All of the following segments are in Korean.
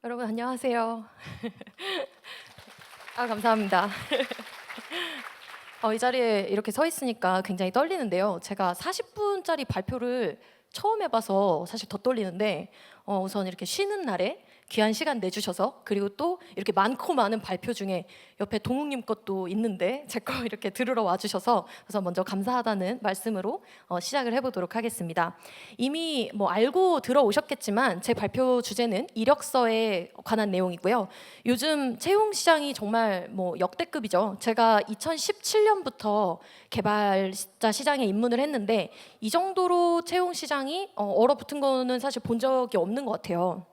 여러분 안녕하세요. 감사합니다. 이 자리에 이렇게 서 있으니까 굉장히 떨리는데요. 제가 40분짜리 발표를 처음 해봐서 사실 더 떨리는데, 우선 이렇게 쉬는 날에 귀한 시간 내주셔서, 그리고 또 이렇게 많고 많은 발표 중에 옆에 동욱님 것도 있는데 제 거 이렇게 들으러 와주셔서, 그래서 먼저 감사하다는 말씀으로 시작을 해보도록 하겠습니다. 이미 뭐 알고 들어오셨겠지만 제 발표 주제는 이력서에 관한 내용이고요. 요즘 채용 시장이 정말 뭐 역대급이죠. 제가 2017년부터 개발자 시장에 입문을 했는데 이 정도로 채용 시장이 얼어붙은 거는 사실 본 적이 없는 것 같아요.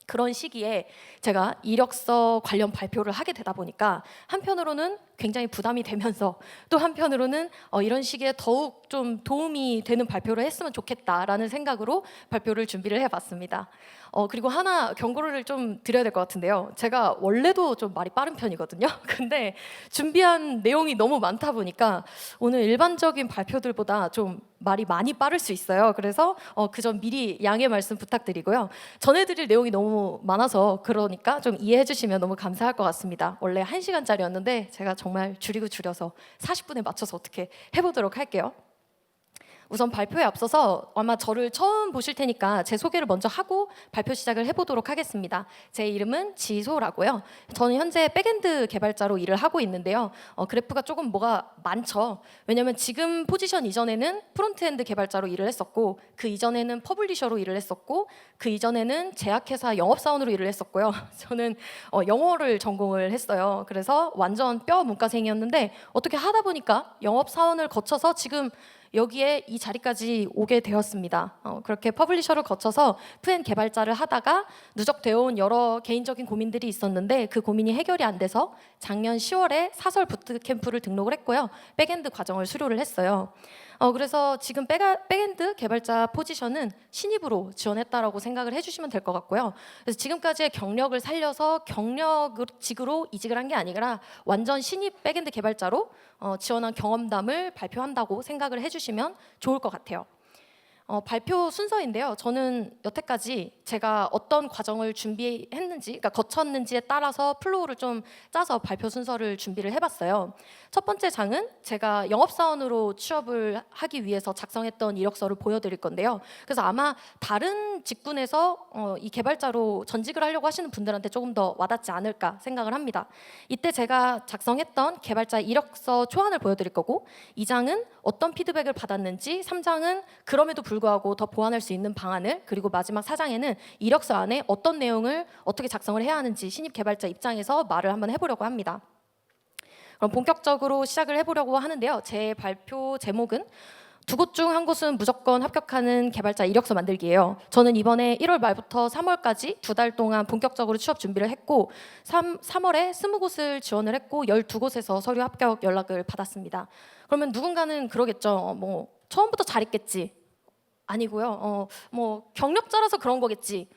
그런 시기에 제가 이력서 관련 발표를 하게 되다 보니까 한편으로는 굉장히 부담이 되면서, 또 한편으로는 이런 시기에 더욱 좀 도움이 되는 발표를 했으면 좋겠다라는 생각으로 발표를 준비를 해봤습니다. 그리고 하나 경고를 좀 드려야 될 것 같은데요. 제가 원래도 좀 말이 빠른 편이거든요. 근데 준비한 내용이 너무 많다 보니까 오늘 일반적인 발표들보다 좀 말이 많이 빠를 수 있어요. 그래서 그 점 미리 양해 말씀 부탁드리고요. 전해드릴 내용이 너무 많아서 그러니까 좀 이해해 주시면 너무 감사할 것 같습니다. 원래 1시간짜리였는데 제가 정말 줄이고 줄여서 40분에 맞춰서 어떻게 해보도록 할게요. 우선 발표에 앞서서 아마 저를 처음 보실 테니까 제 소개를 먼저 하고 발표 시작을 해보도록 하겠습니다. 제 이름은 지소라고요. 저는 현재 백엔드 개발자로 일을 하고 있는데요. 그래프가 조금 뭐가 많죠. 왜냐면 지금 포지션 이전에는 프론트엔드 개발자로 일을 했었고, 그 이전에는 퍼블리셔로 일을 했었고, 그 이전에는 제약회사 영업사원으로 일을 했었고요. 저는 영어를 전공을 했어요. 그래서 완전 뼈 문과생이었는데 어떻게 하다 보니까 영업사원을 거쳐서 지금 여기에 이 자리까지 오게 되었습니다. 그렇게 퍼블리셔를 거쳐서 프엔 개발자를 하다가 누적되어 온 여러 개인적인 고민들이 있었는데 그 고민이 해결이 안 돼서 작년 10월에 사설 부트캠프를 등록을 했고요. 백엔드 과정을 수료를 했어요. 그래서 지금 백엔드 개발자 포지션은 신입으로 지원했다라고 생각을 해주시면 될 것 같고요. 그래서 지금까지의 경력을 살려서 경력직으로 이직을 한 게 아니라 완전 신입 백엔드 개발자로 지원한 경험담을 발표한다고 생각을 해주시면 좋을 것 같아요. 발표 순서인데요. 저는 여태까지 제가 어떤 과정을 준비했는지, 그러니까 거쳤는지에 따라서 플로우를 좀 짜서 발표 순서를 준비를 해봤어요. 첫 번째 장은 제가 영업사원으로 취업을 하기 위해서 작성했던 이력서를 보여드릴 건데요. 그래서 아마 다른 직군에서 이 개발자로 전직을 하려고 하시는 분들한테 조금 더 와닿지 않을까 생각을 합니다. 이때 제가 작성했던 개발자 이력서 초안을 보여드릴 거고, 2장은 어떤 피드백을 받았는지, 3장은 그럼에도 불구하고 더 보완할 수 있는 방안을, 그리고 마지막 4장에는 이력서 안에 어떤 내용을 어떻게 작성을 해야 하는지 신입 개발자 입장에서 말을 한번 해보려고 합니다. 그럼 본격적으로 시작을 해보려고 하는데요. 제 발표 제목은 두 곳 중 한 곳은 무조건 합격하는 개발자 이력서 만들기예요. 저는 이번에 1월 말부터 3월까지 2달 동안 본격적으로 취업 준비를 했고 3월에 20곳을 지원을 했고 12곳에서 서류 합격 연락을 받았습니다. 그러면 누군가는 그러겠죠. 뭐 처음부터 잘했겠지. 아니고요. 뭐 경력자라서 그런 거겠지.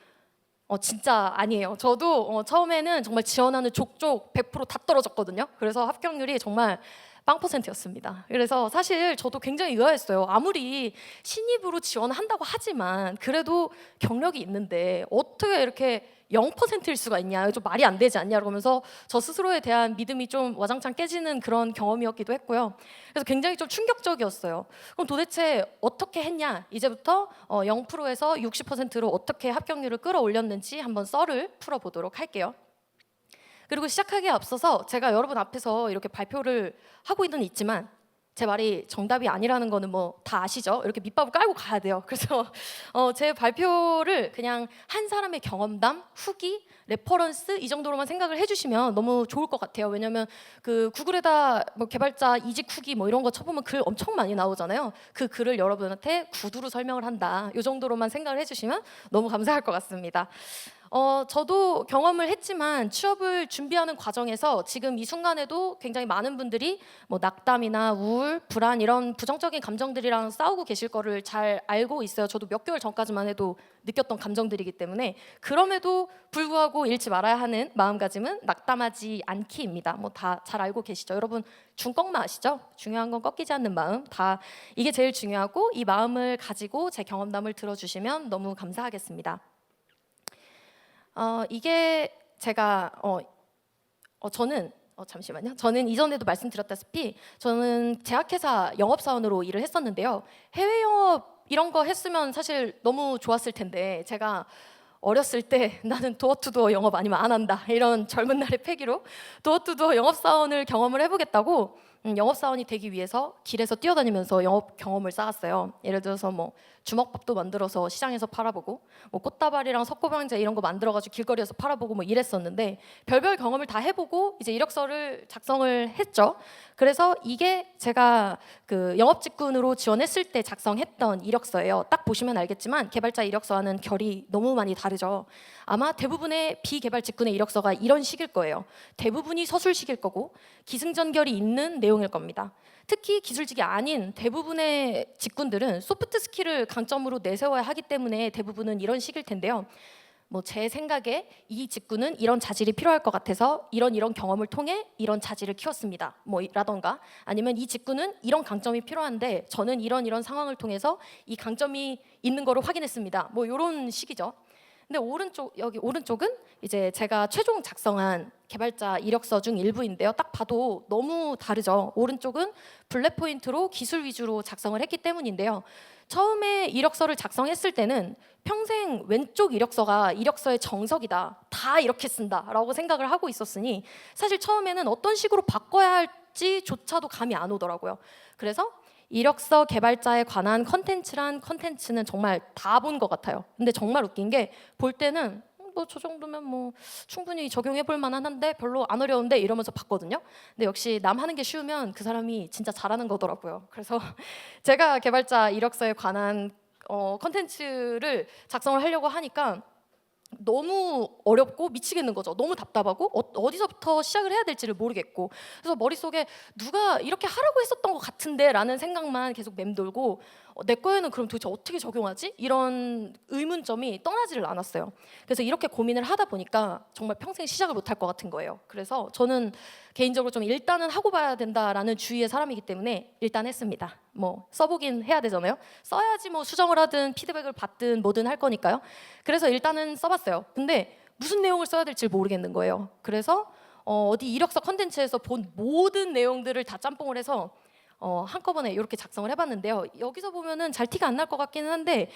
진짜 아니에요. 저도 처음에는 정말 지원하는 족족 100%다 떨어졌거든요. 그래서 합격률이 정말 0%였습니다. 그래서 사실 저도 굉장히 의아했어요. 아무리 신입으로 지원한다고 하지만 그래도 경력이 있는데 어떻게 이렇게 0%일 수가 있냐, 좀 말이 안 되지 않냐 그러면서 저 스스로에 대한 믿음이 좀 와장창 깨지는 그런 경험이었기도 했고요. 그래서 굉장히 좀 충격적이었어요. 그럼 도대체 어떻게 했냐, 이제부터 0%에서 60%로 어떻게 합격률을 끌어올렸는지 한번 썰을 풀어보도록 할게요. 그리고 시작하기에 앞서서 제가 여러분 앞에서 이렇게 발표를 하고 있지만 제 말이 정답이 아니라는 거는 뭐 다 아시죠? 이렇게 밑밥을 깔고 가야 돼요. 그래서 제 발표를 그냥 한 사람의 경험담, 후기, 레퍼런스 이 정도로만 생각을 해주시면 너무 좋을 것 같아요. 왜냐하면 그 구글에다 뭐 개발자 이직 후기 뭐 이런 거 쳐보면 글 엄청 많이 나오잖아요. 그 글을 여러분한테 구두로 설명을 한다, 이 정도로만 생각을 해주시면 너무 감사할 것 같습니다. 저도 경험을 했지만 취업을 준비하는 과정에서 지금 이 순간에도 굉장히 많은 분들이 뭐 낙담이나 우울, 불안 이런 부정적인 감정들이랑 싸우고 계실 거를 잘 알고 있어요. 저도 몇 개월 전까지만 해도 느꼈던 감정들이기 때문에, 그럼에도 불구하고 잃지 말아야 하는 마음가짐은 낙담하지 않기입니다. 뭐 다 잘 알고 계시죠? 여러분 중꺾마 아시죠? 중요한 건 꺾이지 않는 마음, 다 이게 제일 중요하고, 이 마음을 가지고 제 경험담을 들어주시면 너무 감사하겠습니다. 이게 제가 저는 잠시만요. 저는 이전에도 말씀드렸다시피 저는 제약회사 영업사원으로 일을 했었는데요. 해외 영업 이런 거 했으면 사실 너무 좋았을 텐데 제가 어렸을 때 나는 도어투도어 영업 아니면 안 한다 이런 젊은 날의 패기로 도어투도어 영업사원을 경험을 해보겠다고 영업사원이 되기 위해서 길에서 뛰어다니면서 영업 경험을 쌓았어요. 예를 들어서 뭐 주먹밥도 만들어서 시장에서 팔아보고 뭐 꽃다발이랑 석고병제 이런 거 만들어가지고 길거리에서 팔아보고 뭐 이랬었는데 별별 경험을 다 해보고 이제 이력서를 작성을 했죠. 그래서 이게 제가 그 영업 직군으로 지원했을 때 작성했던 이력서예요. 딱 보시면 알겠지만 개발자 이력서와는 결이 너무 많이 다르죠. 아마 대부분의 비개발 직군의 이력서가 이런 식일 거예요. 대부분이 서술식일 거고 기승전결이 있는 내용일 겁니다. 특히 기술직이 아닌 대부분의 직군들은 소프트 스킬을 강점으로 내세워야 하기 때문에 대부분은 이런 식일 텐데요. 뭐 제 생각에 이 직군은 이런 자질이 필요할 것 같아서 이런 경험을 통해 이런 자질을 키웠습니다. 뭐 라던가 아니면 이 직군은 이런 강점이 필요한데 저는 이런 상황을 통해서 이 강점이 있는 거를 확인했습니다. 뭐 이런 식이죠. 근데 여기 오른쪽은 이제 제가 최종 작성한 개발자 이력서 중 일부인데요. 딱 봐도 너무 다르죠. 오른쪽은 블랙 포인트로 기술 위주로 작성을 했기 때문인데요. 처음에 이력서를 작성했을 때는 평생 왼쪽 이력서가 이력서의 정석이다. 다 이렇게 쓴다라고 생각을 하고 있었으니 사실 처음에는 어떤 식으로 바꿔야 할지조차도 감이 안 오더라고요. 그래서 이력서 개발자에 관한 컨텐츠는 정말 다 본 것 같아요. 근데 정말 웃긴 게 볼 때는 뭐 저 정도면 뭐 충분히 적용해 볼 만한데 별로 안 어려운데 이러면서 봤거든요. 근데 역시 남 하는 게 쉬우면 그 사람이 진짜 잘하는 거더라고요. 그래서 제가 개발자 이력서에 관한 컨텐츠를 작성을 하려고 하니까 너무 어렵고 미치겠는 거죠. 너무 답답하고 어디서부터 시작을 해야 될지를 모르겠고 그래서 머릿속에 누가 이렇게 하라고 했었던 것 같은데 라는 생각만 계속 맴돌고 내 거에는 그럼 도대체 어떻게 적용하지? 이런 의문점이 떠나지를 않았어요. 그래서 이렇게 고민을 하다 보니까 정말 평생 시작을 못할 것 같은 거예요. 그래서 저는 개인적으로 좀 일단은 하고 봐야 된다라는 주의의 사람이기 때문에 일단 했습니다. 뭐 써보긴 해야 되잖아요. 써야지 뭐 수정을 하든 피드백을 받든 뭐든 할 거니까요. 그래서 일단은 써봤어요. 근데 무슨 내용을 써야 될지 모르겠는 거예요. 그래서 어디 이력서 컨텐츠에서 본 모든 내용들을 다 짬뽕을 해서 한꺼번에 이렇게 작성을 해봤는데요. 여기서 보면은 잘 티가 안 날 것 같기는 한데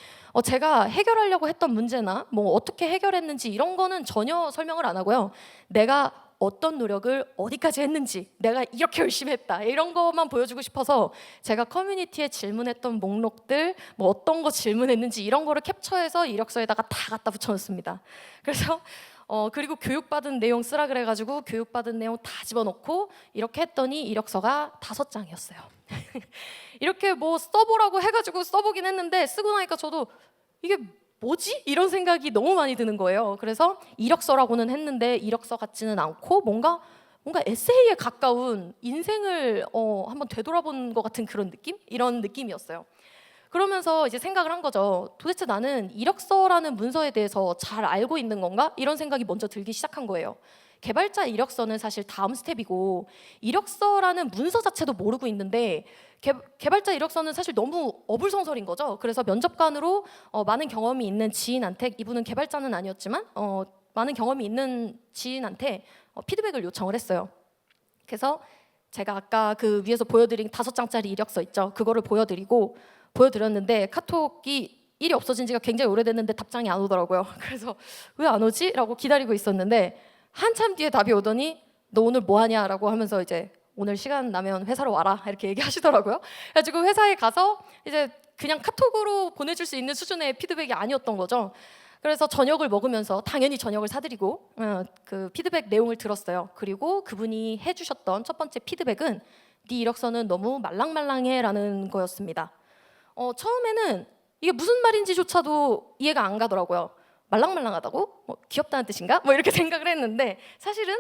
제가 해결하려고 했던 문제나 뭐 어떻게 해결했는지 이런 거는 전혀 설명을 안 하고요. 내가 어떤 노력을 어디까지 했는지 내가 이렇게 열심히 했다 이런 것만 보여주고 싶어서 제가 커뮤니티에 질문했던 목록들 뭐 어떤 거 질문했는지 이런 거를 캡처해서 이력서에다가 다 갖다 붙여놓습니다. 그래서 그리고 교육받은 내용 쓰라 그래가지고 교육받은 내용 다 집어넣고 이렇게 했더니 이력서가 5장이었어요. 이렇게 뭐 써보라고 해가지고 써보긴 했는데 쓰고 나니까 저도 이게 뭐지? 이런 생각이 너무 많이 드는 거예요. 그래서 이력서라고는 했는데 이력서 같지는 않고 뭔가 에세이에 가까운 인생을 한번 되돌아본 것 같은 그런 느낌? 이런 느낌이었어요. 그러면서 이제 생각을 한 거죠. 도대체 나는 이력서라는 문서에 대해서 잘 알고 있는 건가? 이런 생각이 먼저 들기 시작한 거예요. 개발자 이력서는 사실 다음 스텝이고 이력서라는 문서 자체도 모르고 있는데 개발자 이력서는 사실 너무 어불성설인 거죠. 그래서 면접관으로 많은 경험이 있는 지인한테 이분은 개발자는 아니었지만 많은 경험이 있는 지인한테 피드백을 요청을 했어요. 그래서 제가 아까 그 위에서 보여드린 5장짜리 이력서 있죠. 그거를 보여드렸는데 카톡이 일이 없어진 지가 굉장히 오래됐는데 답장이 안 오더라고요. 그래서 왜 안 오지? 라고 기다리고 있었는데 한참 뒤에 답이 오더니 너 오늘 뭐 하냐? 라고 하면서 이제 오늘 시간 나면 회사로 와라 이렇게 얘기하시더라고요. 그래가지고 회사에 가서 이제 그냥 카톡으로 보내줄 수 있는 수준의 피드백이 아니었던 거죠. 그래서 저녁을 먹으면서 당연히 저녁을 사드리고 그 피드백 내용을 들었어요. 그리고 그분이 해주셨던 첫 번째 피드백은 네 이력서는 너무 말랑말랑해 라는 거였습니다. 처음에는 이게 무슨 말인지조차도 이해가 안 가더라고요. 말랑말랑하다고? 뭐 귀엽다는 뜻인가? 뭐 이렇게 생각을 했는데 사실은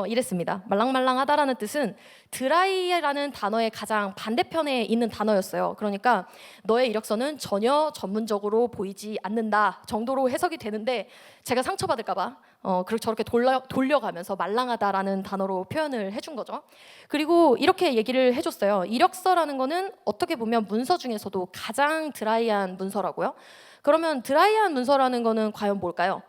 이랬습니다. 말랑말랑하다라는 뜻은 드라이라는 단어의 가장 반대편에 있는 단어였어요. 그러니까 너의 이력서는 전혀 전문적으로 보이지 않는다 정도로 해석이 되는데 제가 상처받을까 봐 그렇게 저렇게 돌려가면서 말랑하다라는 단어로 표현을 해준 거죠. 그리고 이렇게 얘기를 해줬어요. 이력서라는 거는 어떻게 보면 문서 중에서도 가장 드라이한 문서라고요. 그러면 드라이한 문서라는 거는 과연 뭘까요?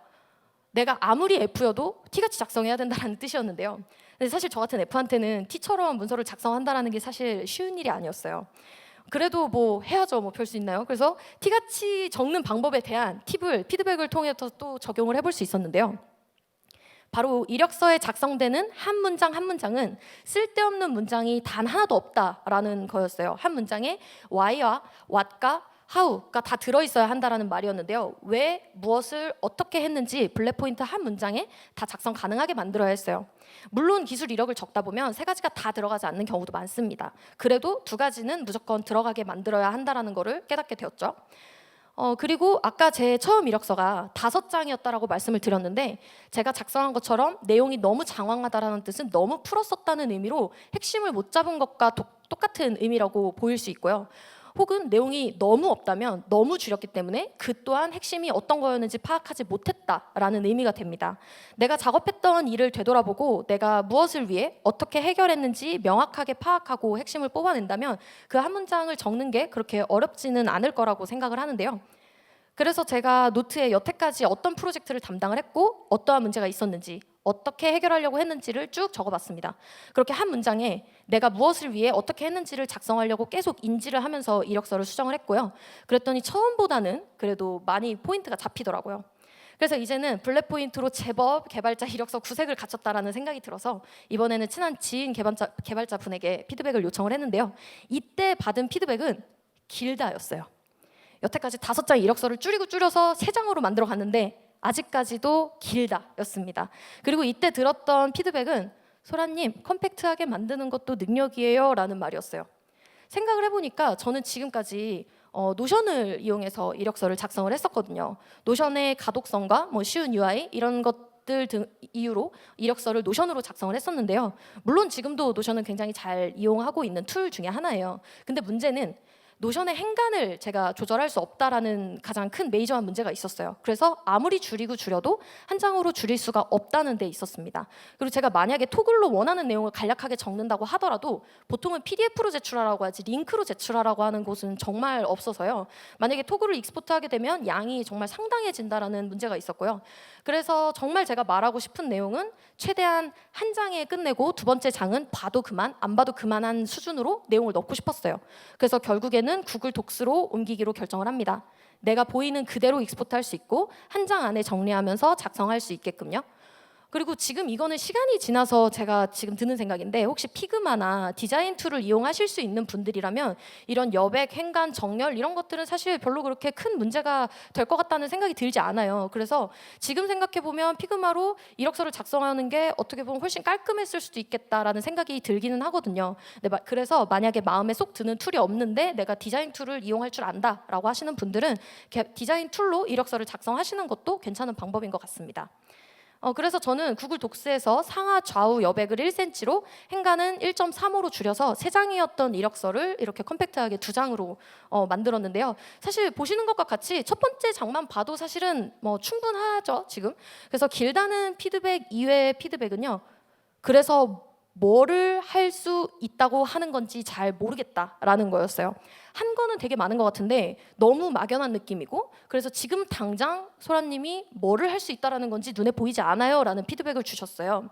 내가 아무리 F여도 T같이 작성해야 된다는 뜻이었는데요. 근데 사실 저 같은 F한테는 T처럼 문서를 작성한다는 게 사실 쉬운 일이 아니었어요. 그래도 뭐 해야죠. 뭐 별 수 있나요? 그래서 T같이 적는 방법에 대한 팁을 피드백을 통해서 또 적용을 해볼 수 있었는데요. 바로 이력서에 작성되는 한 문장 한 문장은 쓸데없는 문장이 단 하나도 없다라는 거였어요. 한 문장에 why와 what과 how가 다 들어있어야 한다라는 말이었는데요. 왜, 무엇을 어떻게 했는지 블랙 포인트 한 문장에 다 작성 가능하게 만들어야 했어요. 물론 기술 이력을 적다 보면 세 가지가 다 들어가지 않는 경우도 많습니다. 그래도 두 가지는 무조건 들어가게 만들어야 한다는 거를 깨닫게 되었죠. 그리고 아까 제 처음 이력서가 5장이었다라고 말씀을 드렸는데, 제가 작성한 것처럼 내용이 너무 장황하다라는 뜻은 너무 풀었었다는 의미로 핵심을 못 잡은 것과 똑같은 의미라고 보일 수 있고요. 혹은 내용이 너무 없다면 너무 줄였기 때문에 그 또한 핵심이 어떤 거였는지 파악하지 못했다라는 의미가 됩니다. 내가 작업했던 일을 되돌아보고 내가 무엇을 위해 어떻게 해결했는지 명확하게 파악하고 핵심을 뽑아낸다면 그 한 문장을 적는 게 그렇게 어렵지는 않을 거라고 생각을 하는데요. 그래서 제가 노트에 여태까지 어떤 프로젝트를 담당을 했고 어떠한 문제가 있었는지, 어떻게 해결하려고 했는지를 쭉 적어봤습니다. 그렇게 한 문장에 내가 무엇을 위해 어떻게 했는지를 작성하려고 계속 인지를 하면서 이력서를 수정을 했고요. 그랬더니 처음보다는 그래도 많이 포인트가 잡히더라고요. 그래서 이제는 블랙 포인트로 제법 개발자 이력서 구색을 갖췄다라는 생각이 들어서 이번에는 친한 지인 개발자 분에게 피드백을 요청을 했는데요. 이때 받은 피드백은 길다였어요. 여태까지 5장 이력서를 줄여서 3장으로 만들어 갔는데 아직까지도 길다였습니다. 그리고 이때 들었던 피드백은 소라님, 컴팩트하게 만드는 것도 능력이에요 라는 말이었어요. 생각을 해보니까 저는 지금까지 노션을 이용해서 이력서를 작성을 했었거든요. 노션의 가독성과 뭐 쉬운 UI 이런 것들 등 이유로 이력서를 노션으로 작성을 했었는데요. 물론 지금도 노션은 굉장히 잘 이용하고 있는 툴 중에 하나예요. 근데 문제는 노션의 행간을 제가 조절할 수 없다라는 가장 큰 메이저한 문제가 있었어요. 그래서 아무리 줄이고 줄여도 한 장으로 줄일 수가 없다는 데 있었습니다. 그리고 제가 만약에 토글로 원하는 내용을 간략하게 적는다고 하더라도 보통은 PDF로 제출하라고 하지 링크로 제출하라고 하는 곳은 정말 없어서요. 만약에 토글을 익스포트하게 되면 양이 정말 상당해진다라는 문제가 있었고요. 그래서 정말 제가 말하고 싶은 내용은 최대한 한 장에 끝내고 두 번째 장은 봐도 그만, 안 봐도 그만한 수준으로 내용을 넣고 싶었어요. 그래서 결국에는 구글 독스로 옮기기로 결정을 합니다. 내가 보이는 그대로 익스포트할 수 있고 한 장 안에 정리하면서 작성할 수 있게끔요. 그리고 지금 이거는 시간이 지나서 제가 지금 드는 생각인데, 혹시 피그마나 디자인 툴을 이용하실 수 있는 분들이라면 이런 여백, 행간, 정렬 이런 것들은 사실 별로 그렇게 큰 문제가 될 것 같다는 생각이 들지 않아요. 그래서 지금 생각해보면 피그마로 이력서를 작성하는 게 어떻게 보면 훨씬 깔끔했을 수도 있겠다라는 생각이 들기는 하거든요. 그래서 만약에 마음에 쏙 드는 툴이 없는데 내가 디자인 툴을 이용할 줄 안다라고 하시는 분들은 디자인 툴로 이력서를 작성하시는 것도 괜찮은 방법인 것 같습니다. 그래서 저는 구글 독스에서 상하 좌우 여백을 1cm로 행간은 1.35로 줄여서 3장이었던 이력서를 이렇게 컴팩트하게 2장으로 만들었는데요. 사실 보시는 것과 같이 첫 번째 장만 봐도 사실은 뭐 충분하죠, 지금. 그래서 길다는 피드백 이외의 피드백은요. 그래서 뭐를 할 수 있다고 하는 건지 잘 모르겠다라는 거였어요. 한 거는 되게 많은 것 같은데 너무 막연한 느낌이고, 그래서 지금 당장 소라님이 뭐를 할 수 있다라는 건지 눈에 보이지 않아요 라는 피드백을 주셨어요.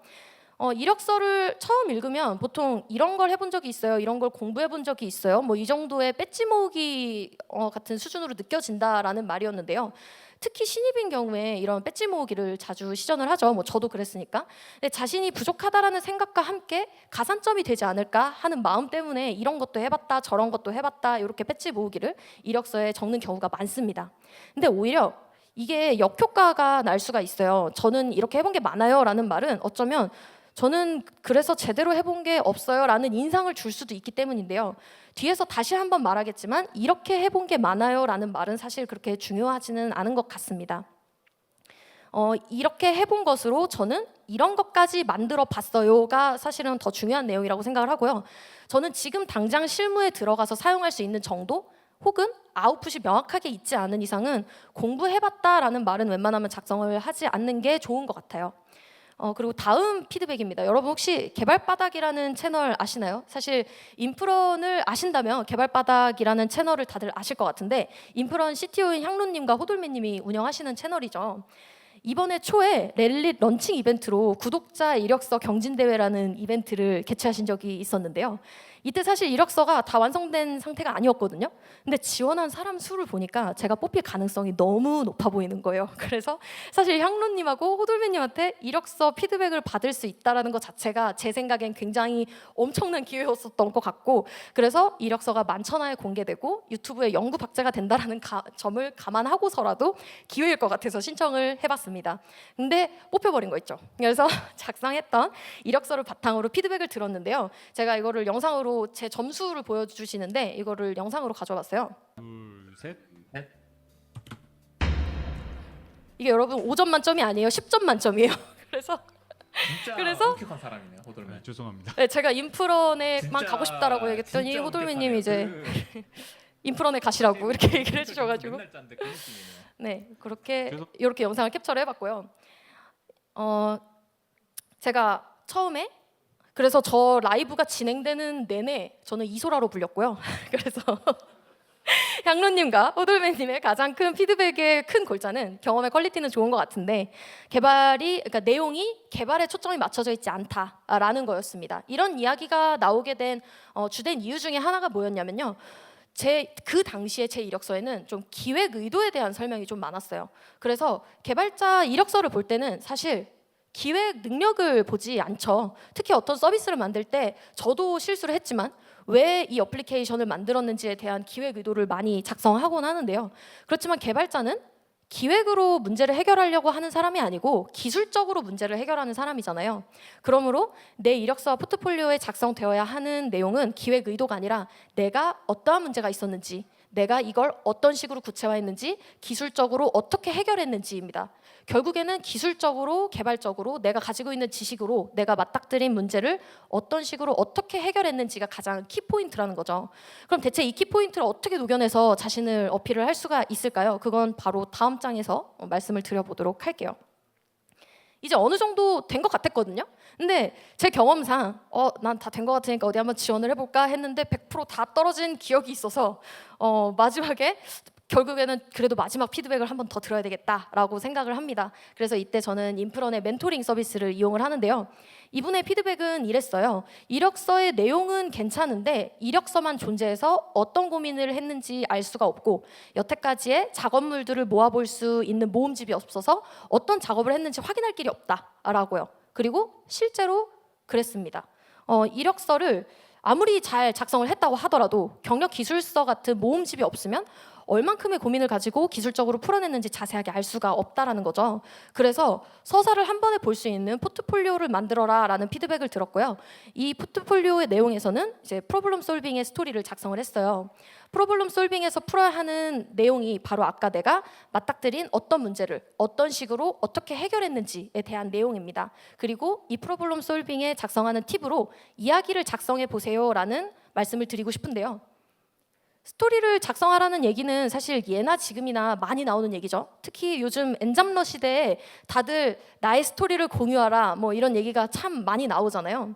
이력서를 처음 읽으면 보통 이런 걸 해본 적이 있어요, 이런 걸 공부해 본 적이 있어요, 뭐 이 정도의 배지 모으기 같은 수준으로 느껴진다라는 말이었는데요. 특히 신입인 경우에 이런 배지 모으기를 자주 시전을 하죠. 뭐 저도 그랬으니까. 근데 자신이 부족하다라는 생각과 함께 가산점이 되지 않을까 하는 마음 때문에 이런 것도 해봤다 저런 것도 해봤다 이렇게 배지 모으기를 이력서에 적는 경우가 많습니다. 근데 오히려 이게 역효과가 날 수가 있어요. 저는 이렇게 해본 게 많아요 라는 말은 어쩌면 저는 그래서 제대로 해본 게 없어요 라는 인상을 줄 수도 있기 때문인데요. 뒤에서 다시 한번 말하겠지만 이렇게 해본 게 많아요 라는 말은 사실 그렇게 중요하지는 않은 것 같습니다. 이렇게 해본 것으로 저는 이런 것까지 만들어 봤어요가 사실은 더 중요한 내용이라고 생각을 하고요. 저는 지금 당장 실무에 들어가서 사용할 수 있는 정도 혹은 아웃풋이 명확하게 있지 않은 이상은 공부해봤다라는 말은 웬만하면 작성을 하지 않는 게 좋은 것 같아요. 그리고 다음 피드백입니다. 여러분 혹시 개발바닥이라는 채널 아시나요? 사실 인프런을 아신다면 개발바닥이라는 채널을 다들 아실 것 같은데, 인프런 CTO인 향로님과 호돌매님이 운영하시는 채널이죠. 이번에 초에 렐릿 런칭 이벤트로 구독자 이력서 경진대회라는 이벤트를 개최하신 적이 있었는데요. 이때 사실 이력서가 다 완성된 상태가 아니었거든요. 근데 지원한 사람 수를 보니까 제가 뽑힐 가능성이 너무 높아 보이는 거예요. 그래서 사실 향로님하고 호돌매님한테 이력서 피드백을 받을 수 있다는 것 자체가 제 생각엔 굉장히 엄청난 기회였었던 것 같고, 그래서 이력서가 만천하에 공개되고 유튜브에 영구 박제가 된다는 점을 감안하고서라도 기회일 것 같아서 신청을 해봤습니다. 근데 뽑혀버린 거 있죠. 그래서 작성했던 이력서를 바탕으로 피드백을 들었는데요. 제가 이거를 영상으로 제 점수를 보여주시는데 이거를 영상으로 가져왔어요. 둘, 셋, 넷. 이게 여러분 5점 만점이 아니에요. 10점 만점이에요. 그래서 진짜 엄격한 사람이네요, 호돌맨. 네, 죄송합니다. 네, 제가 인프런에만 진짜, 가고 싶다라고 얘기했더니 진짜 호돌매님이 엄격하네요. 이제 인프런에 가시라고 이렇게 얘기를 해주셔가지고 맨날 짠데 그 느낌이네요. 네, 그렇게 죄송- 이렇게 영상을 캡처를 해봤고요. 제가 처음에 그래서 저 라이브가 진행되는 내내 저는 이소라로 불렸고요. 그래서 향로님과 호돌맨님의 가장 큰 피드백의 큰 골자는 경험의 퀄리티는 좋은 것 같은데 그러니까 내용이 개발에 초점이 맞춰져 있지 않다라는 거였습니다. 이런 이야기가 나오게 된 주된 이유 중에 하나가 뭐였냐면요. 그 당시에 제 이력서에는 좀 기획 의도에 대한 설명이 좀 많았어요. 그래서 개발자 이력서를 볼 때는 사실 기획 능력을 보지 않죠. 특히 어떤 서비스를 만들 때 저도 실수를 했지만 왜 이 어플리케이션을 만들었는지에 대한 기획 의도를 많이 작성하곤 하는데요. 그렇지만 개발자는 기획으로 문제를 해결하려고 하는 사람이 아니고 기술적으로 문제를 해결하는 사람이잖아요. 그러므로 내 이력서와 포트폴리오에 작성되어야 하는 내용은 기획 의도가 아니라 내가 어떠한 문제가 있었는지, 내가 이걸 어떤 식으로 구체화했는지, 기술적으로 어떻게 해결했는지입니다. 결국에는 기술적으로, 개발적으로 내가 가지고 있는 지식으로 내가 맞닥뜨린 문제를 어떤 식으로 어떻게 해결했는지가 가장 키포인트라는 거죠. 그럼 대체 이 키포인트를 어떻게 녹여내서 자신을 어필을 할 수가 있을까요? 그건 바로 다음 장에서 말씀을 드려보도록 할게요. 이제 어느 정도 된 것 같았거든요. 근데 제 경험상 난 다 된 것 같으니까 어디 한번 지원을 해볼까 했는데 100%다 떨어진 기억이 있어서 마지막에 결국에는 그래도 마지막 피드백을 한 번 더 들어야 되겠다라고 생각을 합니다. 그래서 이때 저는 인프런의 멘토링 서비스를 이용을 하는데요. 이분의 피드백은 이랬어요. 이력서의 내용은 괜찮은데 이력서만 존재해서 어떤 고민을 했는지 알 수가 없고 여태까지의 작업물들을 모아볼 수 있는 모음집이 없어서 어떤 작업을 했는지 확인할 길이 없다라고요. 그리고 실제로 그랬습니다. 이력서를 아무리 잘 작성을 했다고 하더라도 경력 기술서 같은 모음집이 없으면 얼만큼의 고민을 가지고 기술적으로 풀어냈는지 자세하게 알 수가 없다라는 거죠. 그래서 서사를 한 번에 볼 수 있는 포트폴리오를 만들어라라는 피드백을 들었고요. 이 포트폴리오의 내용에서는 이제 프로블럼 솔빙의 스토리를 작성을 했어요. 프로블럼 솔빙에서 풀어야 하는 내용이 바로 아까 내가 맞닥뜨린 어떤 문제를 어떤 식으로 어떻게 해결했는지에 대한 내용입니다. 그리고 이 프로블럼 솔빙에 작성하는 팁으로 이야기를 작성해 보세요라는 말씀을 드리고 싶은데요. 스토리를 작성하라는 얘기는 사실 예나 지금이나 많이 나오는 얘기죠. 특히 요즘 엔잡러 시대에 다들 나의 스토리를 공유하라 뭐 이런 얘기가 참 많이 나오잖아요.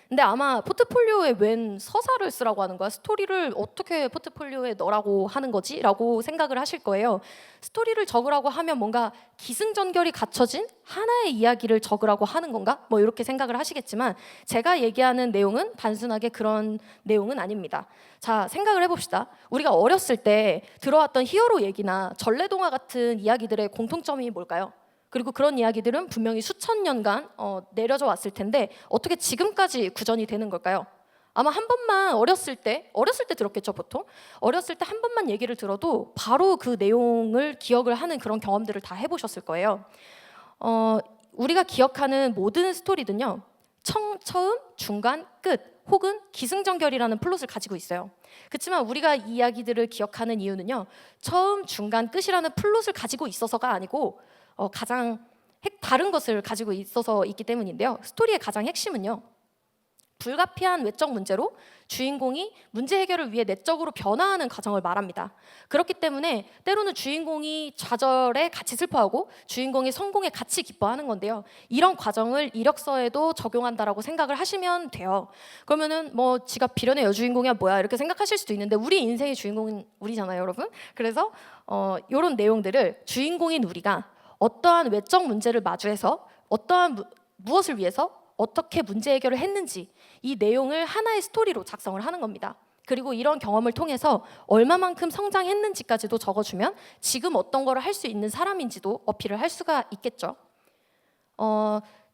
근데 아마 포트폴리오에 웬 서사를 쓰라고 하는 거야? 스토리를 어떻게 포트폴리오에 넣으라고 하는 거지? 라고 생각을 하실 거예요. 스토리를 적으라고 하면 뭔가 기승전결이 갖춰진 하나의 이야기를 적으라고 하는 건가? 뭐 이렇게 생각을 하시겠지만 제가 얘기하는 내용은 단순하게 그런 내용은 아닙니다. 자, 생각을 해봅시다. 우리가 어렸을 때 들어왔던 히어로 얘기나 전래동화 같은 이야기들의 공통점이 뭘까요? 그리고 그런 이야기들은 분명히 수천 년간 내려져 왔을 텐데 어떻게 지금까지 구전이 되는 걸까요? 아마 한 번만 어렸을 때 들었겠죠, 보통. 어렸을 때 한 번만 얘기를 들어도 바로 그 내용을 기억을 하는 그런 경험들을 다 해보셨을 거예요. 우리가 기억하는 모든 스토리는요. 처음, 중간, 끝 혹은 기승전결이라는 플롯을 가지고 있어요. 그렇지만 우리가 이 이야기들을 기억하는 이유는요. 처음, 중간, 끝이라는 플롯을 가지고 있어서가 아니고 가장 다른 것을 가지고 있어서 있기 때문인데요. 스토리의 가장 핵심은요. 불가피한 외적 문제로 주인공이 문제 해결을 위해 내적으로 변화하는 과정을 말합니다. 그렇기 때문에 때로는 주인공이 좌절에 같이 슬퍼하고 주인공이 성공에 같이 기뻐하는 건데요. 이런 과정을 이력서에도 적용한다라고 생각을 하시면 돼요. 그러면은 뭐 지가 비련의 여주인공이야 뭐야 이렇게 생각하실 수도 있는데 우리 인생의 주인공은 우리잖아요, 여러분. 그래서 이런 내용들을 주인공인 우리가 어떠한 외적 문제를 마주해서 무엇을 위해서 어떻게 문제 해결을 했는지 이 내용을 하나의 스토리로 작성을 하는 겁니다. 그리고 이런 경험을 통해서 얼마만큼 성장했는지까지도 적어주면 지금 어떤 거를 할 수 있는 사람인지도 어필을 할 수가 있겠죠.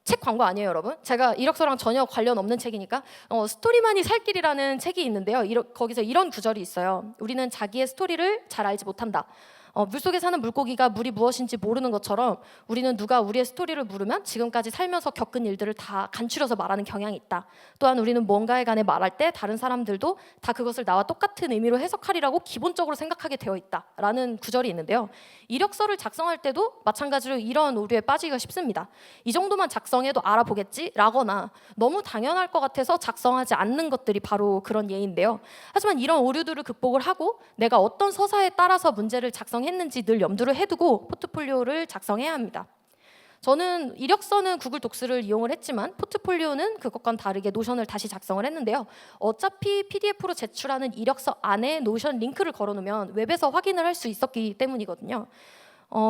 책 광고 아니에요, 여러분. 제가 이력서랑 전혀 관련 없는 책이니까 스토리만이 살 길이라는 책이 있는데요. 거기서 이런 구절이 있어요. 우리는 자기의 스토리를 잘 알지 못한다. 물속에 사는 물고기가 물이 무엇인지 모르는 것처럼 우리는 누가 우리의 스토리를 물으면 지금까지 살면서 겪은 일들을 다 간추려서 말하는 경향이 있다. 또한 우리는 뭔가에 관해 말할 때 다른 사람들도 다 그것을 나와 똑같은 의미로 해석하리라고 기본적으로 생각하게 되어 있다라는 구절이 있는데요. 이력서를 작성할 때도 마찬가지로 이런 오류에 빠지기가 쉽습니다. 이 정도만 작성해도 알아보겠지라거나 너무 당연할 것 같아서 작성하지 않는 것들이 바로 그런 예인데요. 하지만 이런 오류들을 극복을 하고 내가 어떤 서사에 따라서 문제를 작성했는지 늘 염두를 해두고 포트폴리오를 작성해야 합니다. 저는 이력서는 구글 독스를 이용을 했지만 포트폴리오는 그것과는 다르게 노션을 다시 작성을 했는데요. 어차피 PDF로 제출하는 이력서 안에 노션 링크를 걸어놓으면 웹에서 확인을 할 수 있었기 때문이거든요.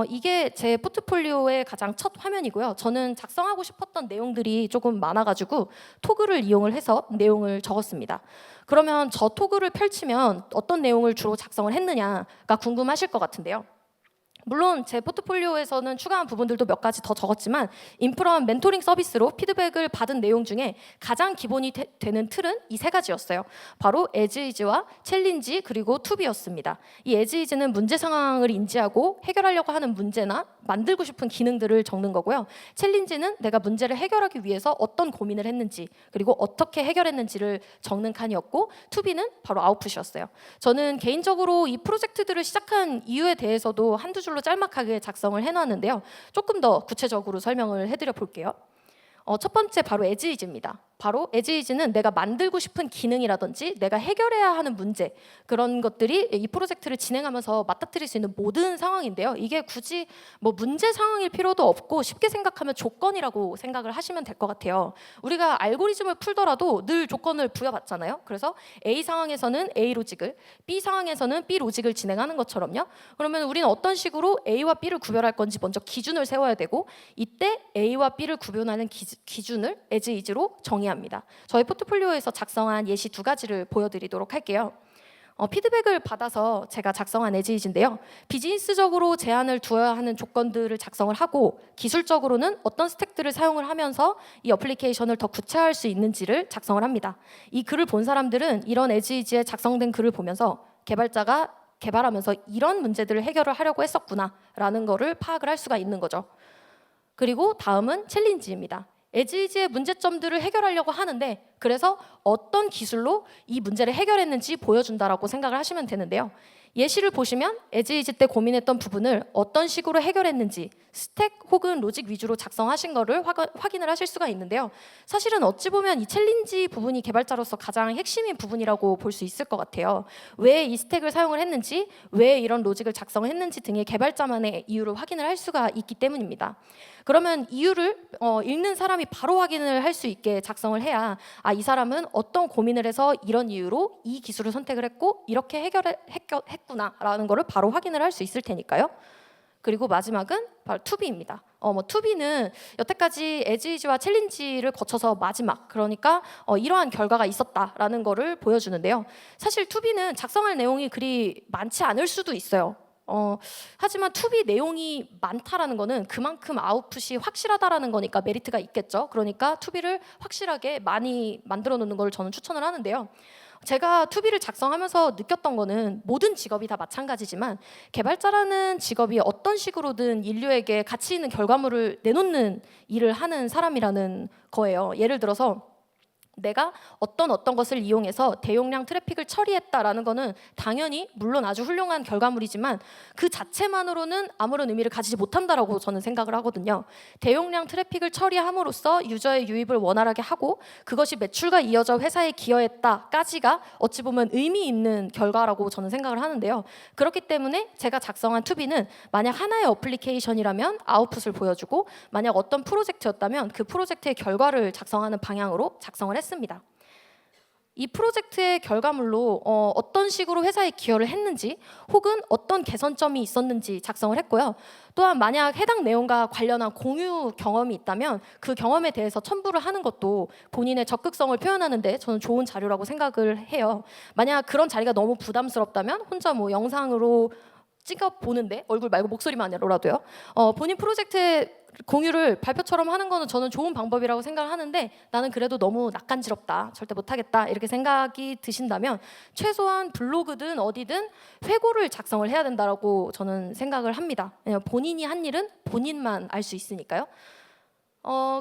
이게 제 포트폴리오의 가장 첫 화면이고요. 저는 작성하고 싶었던 내용들이 조금 많아가지고 토글을 이용을 해서 내용을 적었습니다. 그러면 저 토글을 펼치면 어떤 내용을 주로 작성을 했느냐가 궁금하실 것 같은데요. 물론 제 포트폴리오에서는 추가한 부분들도 몇 가지 더 적었지만 인프라원 멘토링 서비스로 피드백을 받은 내용 중에 가장 기본이 되는 틀은 이 세 가지였어요. 바로 에즈이즈와 챌린지 그리고 투비였습니다. 이 에즈이즈는 문제 상황을 인지하고 해결하려고 하는 문제나 만들고 싶은 기능들을 적는 거고요. 챌린지는 내가 문제를 해결하기 위해서 어떤 고민을 했는지 그리고 어떻게 해결했는지를 적는 칸이었고 투비는 바로 아웃풋이었어요. 저는 개인적으로 이 프로젝트들을 시작한 이유에 대해서도 한두 줄로 짤막하게 작성을 해놨는데요. 조금 더 구체적으로 설명을 해드려 볼게요. 첫 번째 바로 에즈이즈입니다. 바로 에즈이즈는 내가 만들고 싶은 기능이라든지 내가 해결해야 하는 문제 그런 것들이 이 프로젝트를 진행하면서 맞닥뜨릴 수 있는 모든 상황인데요. 이게 굳이 뭐 문제 상황일 필요도 없고 쉽게 생각하면 조건이라고 생각을 하시면 될 것 같아요. 우리가 알고리즘을 풀더라도 늘 조건을 부여받잖아요. 그래서 A 상황에서는 A 로직을 B 상황에서는 B 로직을 진행하는 것처럼요. 그러면 우리는 어떤 식으로 A와 B를 구별할 건지 먼저 기준을 세워야 되고 이때 A와 B를 구별하는 기준을 에즈이즈로 정의합니다. 저희 포트폴리오에서 작성한 예시 두 가지를 보여드리도록 할게요. 피드백을 받아서 제가 작성한 에즈이즈인데요. 비즈니스적으로 제한을 두어야 하는 조건들을 작성을 하고 기술적으로는 어떤 스택들을 사용을 하면서 이 어플리케이션을 더 구체화할 수 있는지를 작성을 합니다. 이 글을 본 사람들은 이런 에즈이즈에 작성된 글을 보면서 개발자가 개발하면서 이런 문제들을 해결을 하려고 했었구나라는 거를 파악을 할 수가 있는 거죠. 그리고 다음은 챌린지입니다. 에즈이즈의 문제점들을 해결하려고 하는데 그래서 어떤 기술로 이 문제를 해결했는지 보여준다라고 생각을 하시면 되는데요. 예시를 보시면 에즈이즈 때 고민했던 부분을 어떤 식으로 해결했는지 스택 혹은 로직 위주로 작성하신 거를 확인을 하실 수가 있는데요. 사실은 어찌 보면 이 챌린지 부분이 개발자로서 가장 핵심인 부분이라고 볼 수 있을 것 같아요. 왜 이 스택을 사용을 했는지, 왜 이런 로직을 작성을 했는지 등의 개발자만의 이유를 확인을 할 수가 있기 때문입니다. 그러면 이유를 읽는 사람이 바로 확인을 할 수 있게 작성을 해야 이 사람은 어떤 고민을 해서 이런 이유로 이 기술을 선택을 했고 이렇게 했구나라는 거를 바로 확인을 할 수 있을 테니까요. 그리고 마지막은 바로 투비입니다. 투비는 여태까지 에즈이즈와 챌린지를 거쳐서 마지막 그러니까 이러한 결과가 있었다라는 거를 보여주는데요. 사실 투비는 작성할 내용이 그리 많지 않을 수도 있어요. 하지만 투비 내용이 많다라는 거는 그만큼 아웃풋이 확실하다라는 거니까 메리트가 있겠죠. 그러니까 투비를 확실하게 많이 만들어 놓는 걸 저는 추천을 하는데요. 제가 투비를 작성하면서 느꼈던 거는 모든 직업이 다 마찬가지지만 개발자라는 직업이 어떤 식으로든 인류에게 가치 있는 결과물을 내놓는 일을 하는 사람이라는 거예요. 예를 들어서 내가 어떤 것을 이용해서 대용량 트래픽을 처리했다라는 거는 당연히 물론 아주 훌륭한 결과물이지만 그 자체만으로는 아무런 의미를 가지지 못한다라고 저는 생각을 하거든요. 대용량 트래픽을 처리함으로써 유저의 유입을 원활하게 하고 그것이 매출과 이어져 회사에 기여했다까지가 어찌 보면 의미 있는 결과라고 저는 생각을 하는데요. 그렇기 때문에 제가 작성한 투비는 만약 하나의 어플리케이션이라면 아웃풋을 보여주고 만약 어떤 프로젝트였다면 그 프로젝트의 결과를 작성하는 방향으로 작성을 했습니다. 이 프로젝트의 결과물로 어떤 식으로 회사에 기여를 했는지 혹은 어떤 개선점이 있었는지 작성을 했고요. 또한 만약 해당 내용과 관련한 공유 경험이 있다면 그 경험에 대해서 첨부를 하는 것도 본인의 적극성을 표현하는 데 저는 좋은 자료라고 생각을 해요. 만약 그런 자리가 너무 부담스럽다면 혼자 뭐 영상으로 찍어 보는데 얼굴 말고 목소리만으로라도요. 본인 프로젝트의 공유를 발표처럼 하는 거는 저는 좋은 방법이라고 생각을 하는데 나는 그래도 너무 낯간지럽다, 절대 못하겠다 이렇게 생각이 드신다면 최소한 블로그든 어디든 회고를 작성을 해야 된다고 저는 생각을 합니다. 왜냐면 본인이 한 일은 본인만 알 수 있으니까요.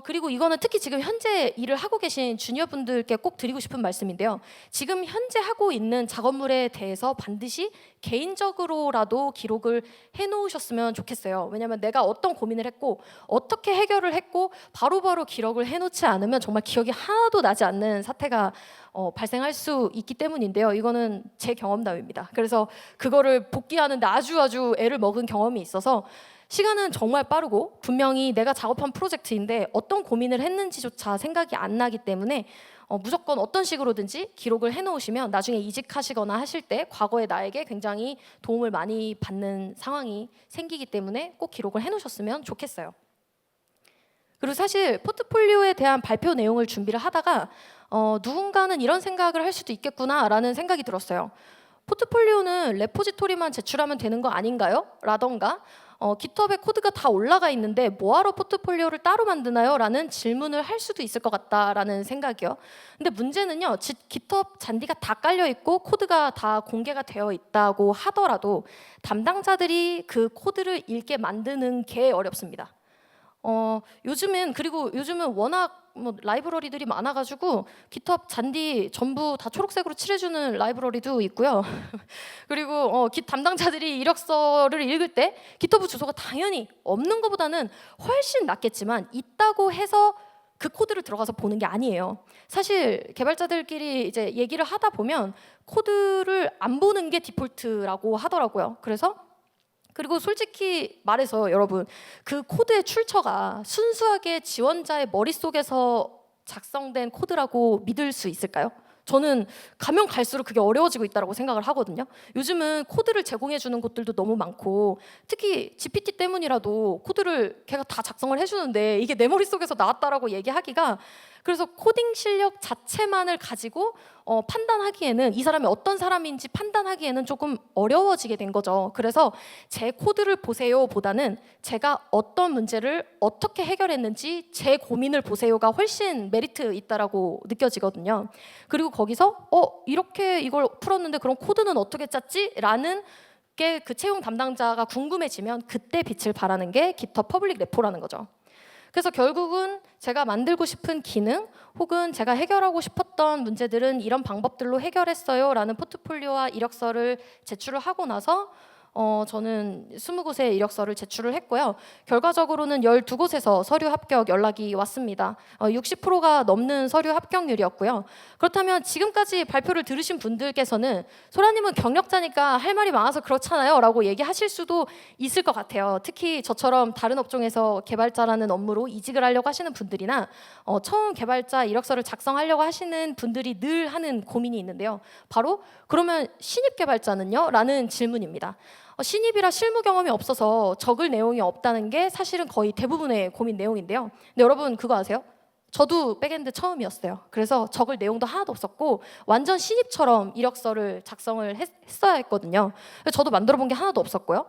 그리고 이거는 특히 지금 현재 일을 하고 계신 주니어 분들께 꼭 드리고 싶은 말씀인데요. 지금 현재 하고 있는 작업물에 대해서 반드시 개인적으로라도 기록을 해놓으셨으면 좋겠어요. 왜냐하면 내가 어떤 고민을 했고 어떻게 해결을 했고 바로바로 기록을 해놓지 않으면 정말 기억이 하나도 나지 않는 사태가 발생할 수 있기 때문인데요. 이거는 제 경험담입니다. 그래서 그거를 복귀하는데 아주 애를 먹은 경험이 있어서 시간은 정말 빠르고 분명히 내가 작업한 프로젝트인데 어떤 고민을 했는지조차 생각이 안 나기 때문에 무조건 어떤 식으로든지 기록을 해놓으시면 나중에 이직하시거나 하실 때 과거의 나에게 굉장히 도움을 많이 받는 상황이 생기기 때문에 꼭 기록을 해놓으셨으면 좋겠어요. 그리고 사실 포트폴리오에 대한 발표 내용을 준비를 하다가 누군가는 이런 생각을 할 수도 있겠구나라는 생각이 들었어요. 포트폴리오는 레포지토리만 제출하면 되는 거 아닌가요? 라던가 깃허브에 코드가 다 올라가 있는데 뭐하러 포트폴리오를 따로 만드나요? 라는 질문을 할 수도 있을 것 같다라는 생각이요. 근데 문제는요, 깃허브 잔디가 다 깔려 있고 코드가 다 공개가 되어 있다고 하더라도 담당자들이 그 코드를 읽게 만드는 게 어렵습니다. 요즘은 워낙 라이브러리들이 많아가지고 깃허브 잔디 전부 다 초록색으로 칠해주는 라이브러리도 있고요. 그리고 깃 담당자들이 이력서를 읽을 때 깃허브 주소가 당연히 없는 것보다는 훨씬 낫겠지만 있다고 해서 그 코드를 들어가서 보는 게 아니에요. 사실 개발자들끼리 이제 얘기를 하다 보면 코드를 안 보는 게 디폴트라고 하더라고요. 그리고 솔직히 말해서 여러분, 그 코드의 출처가 순수하게 지원자의 머릿속에서 작성된 코드라고 믿을 수 있을까요? 저는 가면 갈수록 그게 어려워지고 있다고 생각을 하거든요. 요즘은 코드를 제공해 주는 곳들도 너무 많고 특히 GPT 때문이라도 코드를 걔가 다 작성을 해주는데 이게 내 머릿속에서 나왔다라고 얘기하기가, 그래서 코딩 실력 자체만을 가지고 판단하기에는 이 사람이 어떤 사람인지 판단하기에는 조금 어려워지게 된 거죠. 그래서 제 코드를 보세요 보다는 제가 어떤 문제를 어떻게 해결했는지 제 고민을 보세요가 훨씬 메리트 있다라고 느껴지거든요. 그리고 거기서 이렇게 이걸 풀었는데 그럼 코드는 어떻게 짰지? 라는 게 그 채용 담당자가 궁금해지면 그때 빛을 발하는 게 깃허브 퍼블릭 레포라는 거죠. 그래서 결국은 제가 만들고 싶은 기능 혹은 제가 해결하고 싶었던 문제들은 이런 방법들로 해결했어요 라는 포트폴리오와 이력서를 제출을 하고 나서 저는 20곳의 이력서를 제출을 했고요. 결과적으로는 12곳에서 서류 합격 연락이 왔습니다. 60%가 넘는 서류 합격률이었고요. 그렇다면 지금까지 발표를 들으신 분들께서는 소라님은 경력자니까 할 말이 많아서 그렇잖아요 라고 얘기하실 수도 있을 것 같아요. 특히 저처럼 다른 업종에서 개발자라는 업무로 이직을 하려고 하시는 분들이나 처음 개발자 이력서를 작성하려고 하시는 분들이 늘 하는 고민이 있는데요. 바로 그러면 신입 개발자는요? 라는 질문입니다. 신입이라 실무 경험이 없어서 적을 내용이 없다는 게 사실은 거의 대부분의 고민 내용인데요. 근데 여러분 그거 아세요? 저도 백엔드 처음이었어요. 그래서 적을 내용도 하나도 없었고 완전 신입처럼 이력서를 작성을 했어야 했거든요. 저도 만들어 본 게 하나도 없었고요.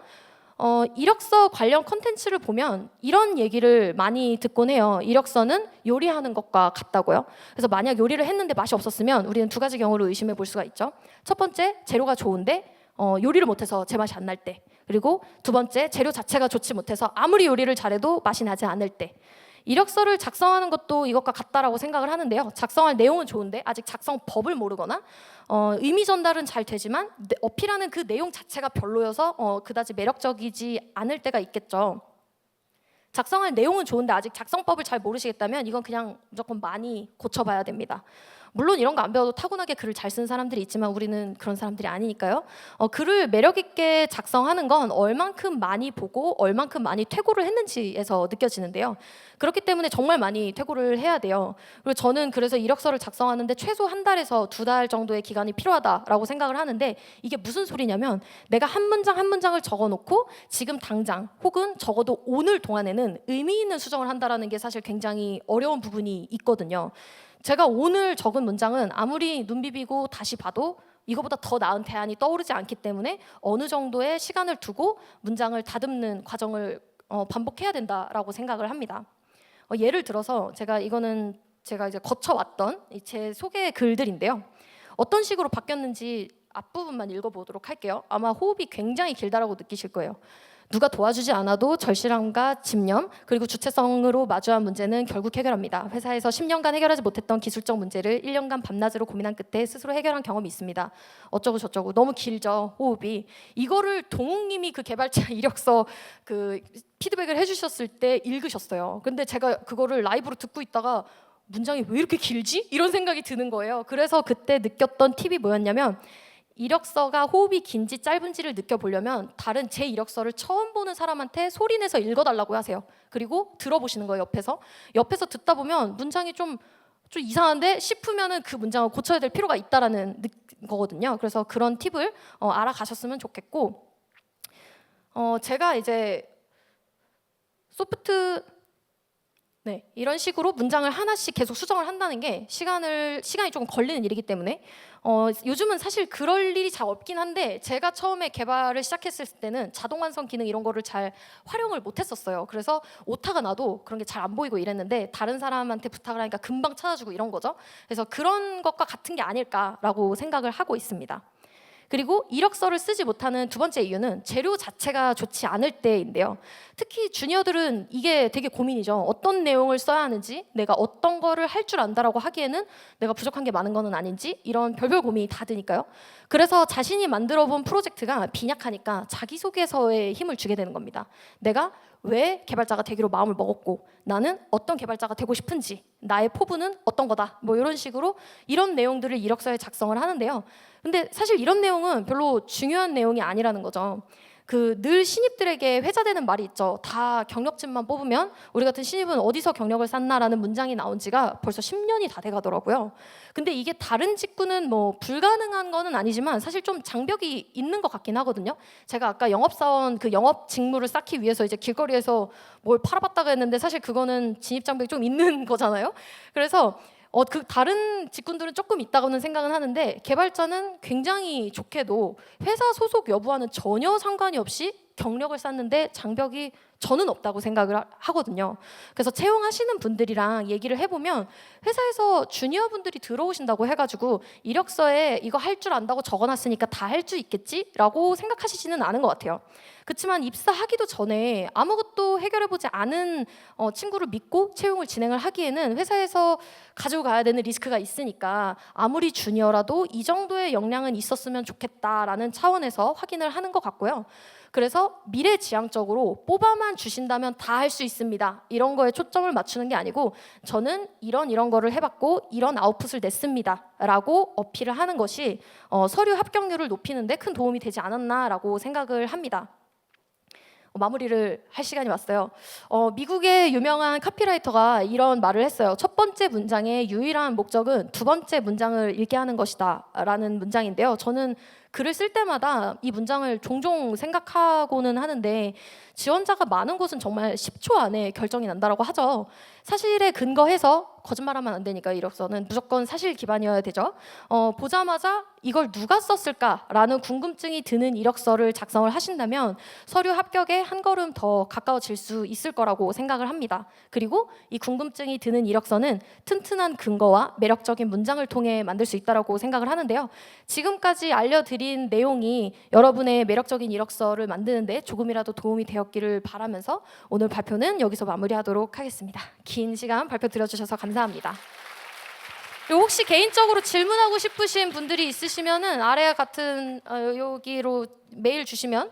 이력서 관련 콘텐츠를 보면 이런 얘기를 많이 듣곤 해요. 이력서는 요리하는 것과 같다고요. 그래서 만약 요리를 했는데 맛이 없었으면 우리는 두 가지 경우를 의심해 볼 수가 있죠. 첫 번째, 재료가 좋은데 요리를 못해서 제 맛이 안 날 때. 그리고 두 번째, 재료 자체가 좋지 못해서 아무리 요리를 잘해도 맛이 나지 않을 때. 이력서를 작성하는 것도 이것과 같다라고 생각을 하는데요. 작성할 내용은 좋은데 아직 작성법을 모르거나 의미 전달은 잘 되지만 어필하는 그 내용 자체가 별로여서 그다지 매력적이지 않을 때가 있겠죠. 작성할 내용은 좋은데 아직 작성법을 잘 모르시겠다면 이건 그냥 무조건 많이 고쳐봐야 됩니다. 물론 이런 거 안 배워도 타고나게 글을 잘 쓰는 사람들이 있지만 우리는 그런 사람들이 아니니까요. 글을 매력 있게 작성하는 건 얼만큼 많이 보고 얼만큼 많이 퇴고를 했는지에서 느껴지는데요. 그렇기 때문에 정말 많이 퇴고를 해야 돼요. 그리고 저는 그래서 이력서를 작성하는데 최소 한 달에서 2달 정도의 기간이 필요하다라고 생각을 하는데, 이게 무슨 소리냐면 내가 한 문장 한 문장을 적어놓고 지금 당장 혹은 적어도 오늘 동안에는 의미 있는 수정을 한다라는 게 사실 굉장히 어려운 부분이 있거든요. 제가 오늘 적은 문장은 아무리 눈 비비고 다시 봐도 이거보다 더 나은 대안이 떠오르지 않기 때문에 어느 정도의 시간을 두고 문장을 다듬는 과정을 반복해야 된다라고 생각을 합니다. 예를 들어서 제가 이제 거쳐왔던 제 소개 글들인데요. 어떤 식으로 바뀌었는지 앞부분만 읽어보도록 할게요. 아마 호흡이 굉장히 길다라고 느끼실 거예요. 누가 도와주지 않아도 절실함과 집념 그리고 주체성으로 마주한 문제는 결국 해결합니다. 회사에서 10년간 해결하지 못했던 기술적 문제를 1년간 밤낮으로 고민한 끝에 스스로 해결한 경험이 있습니다. 어쩌고 저쩌고. 너무 길죠, 호흡이. 이거를 동욱님이 그 개발자 이력서 그 피드백을 해주셨을 때 읽으셨어요. 근데 제가 그거를 라이브로 듣고 있다가 문장이 왜 이렇게 길지? 이런 생각이 드는 거예요. 그래서 그때 느꼈던 팁이 뭐였냐면, 이력서가 호흡이 긴지 짧은지를 느껴보려면 다른 제 이력서를 처음 보는 사람한테 소리내서 읽어달라고 하세요. 그리고 들어보시는 거예요, 옆에서 듣다 보면 문장이 좀 이상한데 싶으면은 그 문장을 고쳐야 될 필요가 있다라는 거거든요. 그래서 그런 팁을 알아가셨으면 좋겠고, 제가 이제 이런 식으로 문장을 하나씩 계속 수정을 한다는 게 시간이 조금 걸리는 일이기 때문에 요즘은 사실 그럴 일이 잘 없긴 한데, 제가 처음에 개발을 시작했을 때는 자동 완성 기능 이런 거를 잘 활용을 못했었어요. 그래서 오타가 나도 그런 게 잘 안 보이고 이랬는데 다른 사람한테 부탁을 하니까 금방 찾아주고 이런 거죠. 그래서 그런 것과 같은 게 아닐까라고 생각을 하고 있습니다. 그리고 이력서를 쓰지 못하는 두 번째 이유는 재료 자체가 좋지 않을 때인데요. 특히 주니어들은 이게 되게 고민이죠. 어떤 내용을 써야 하는지, 내가 어떤 거를 할 줄 안다라고 하기에는 내가 부족한 게 많은 거는 아닌지, 이런 별별 고민이 다 드니까요. 그래서 자신이 만들어 본 프로젝트가 빈약하니까 자기소개서에 힘을 주게 되는 겁니다. 내가 왜 개발자가 되기로 마음을 먹었고, 나는 어떤 개발자가 되고 싶은지, 나의 포부는 어떤 거다, 뭐 이런 식으로 이런 내용들을 이력서에 작성을 하는데요. 근데 사실 이런 내용은 별로 중요한 내용이 아니라는 거죠. 늘 신입들에게 회자되는 말이 있죠. 다 경력직만 뽑으면 우리 같은 신입은 어디서 경력을 쌓나라는 문장이 나온 지가 벌써 10년이 다 돼가더라고요. 근데 이게 다른 직군은 뭐 불가능한 거는 아니지만 사실 좀 장벽이 있는 것 같긴 하거든요. 제가 아까 영업사원 그 영업 직무를 쌓기 위해서 이제 길거리에서 뭘 팔아봤다가 했는데 사실 그거는 진입 장벽이 좀 있는 거잖아요. 그래서 그 다른 직군들은 조금 있다고는 생각은 하는데, 개발자는 굉장히 좋게도 회사 소속 여부와는 전혀 상관이 없이 경력을 쌓는데 장벽이 저는 없다고 생각을 하거든요. 그래서 채용하시는 분들이랑 얘기를 해보면 회사에서 주니어 분들이 들어오신다고 해가지고 이력서에 이거 할 줄 안다고 적어놨으니까 다 할 수 있겠지라고 생각하시지는 않은 것 같아요. 그렇지만 입사하기도 전에 아무것도 해결해보지 않은 친구를 믿고 채용을 진행을 하기에는 회사에서 가지고 가야 되는 리스크가 있으니까 아무리 주니어라도 이 정도의 역량은 있었으면 좋겠다라는 차원에서 확인을 하는 것 같고요. 그래서 미래지향적으로 뽑아만 주신다면 다 할 수 있습니다, 이런 거에 초점을 맞추는 게 아니고, 저는 이런 거를 해봤고 이런 아웃풋을 냈습니다 라고 어필을 하는 것이 서류 합격률을 높이는 데 큰 도움이 되지 않았나라고 생각을 합니다. 마무리를 할 시간이 왔어요. 미국의 유명한 카피라이터가 이런 말을 했어요. 첫 번째 문장의 유일한 목적은 두 번째 문장을 읽게 하는 것이다 라는 문장인데요. 저는 글을 쓸 때마다 이 문장을 종종 생각하고는 하는데, 지원자가 많은 곳은 정말 10초 안에 결정이 난다라고 하죠. 사실에 근거해서, 거짓말하면 안 되니까 이력서는 무조건 사실 기반이어야 되죠. 보자마자 이걸 누가 썼을까라는 궁금증이 드는 이력서를 작성을 하신다면 서류 합격에 한 걸음 더 가까워질 수 있을 거라고 생각을 합니다. 그리고 이 궁금증이 드는 이력서는 튼튼한 근거와 매력적인 문장을 통해 만들 수 있다고 생각을 하는데요. 지금까지 알려드린 내용이 여러분의 매력적인 이력서를 만드는데 조금이라도 도움이 되었기를 바라면서 오늘 발표는 여기서 마무리하도록 하겠습니다. 긴 시간 발표 들어주셔서 감사합니다. 그리고 혹시 개인적으로 질문하고 싶으신 분들이 있으시면은 아래 같은 여기로 메일 주시면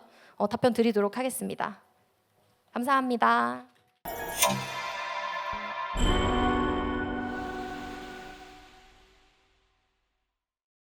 답변 드리도록 하겠습니다. 감사합니다.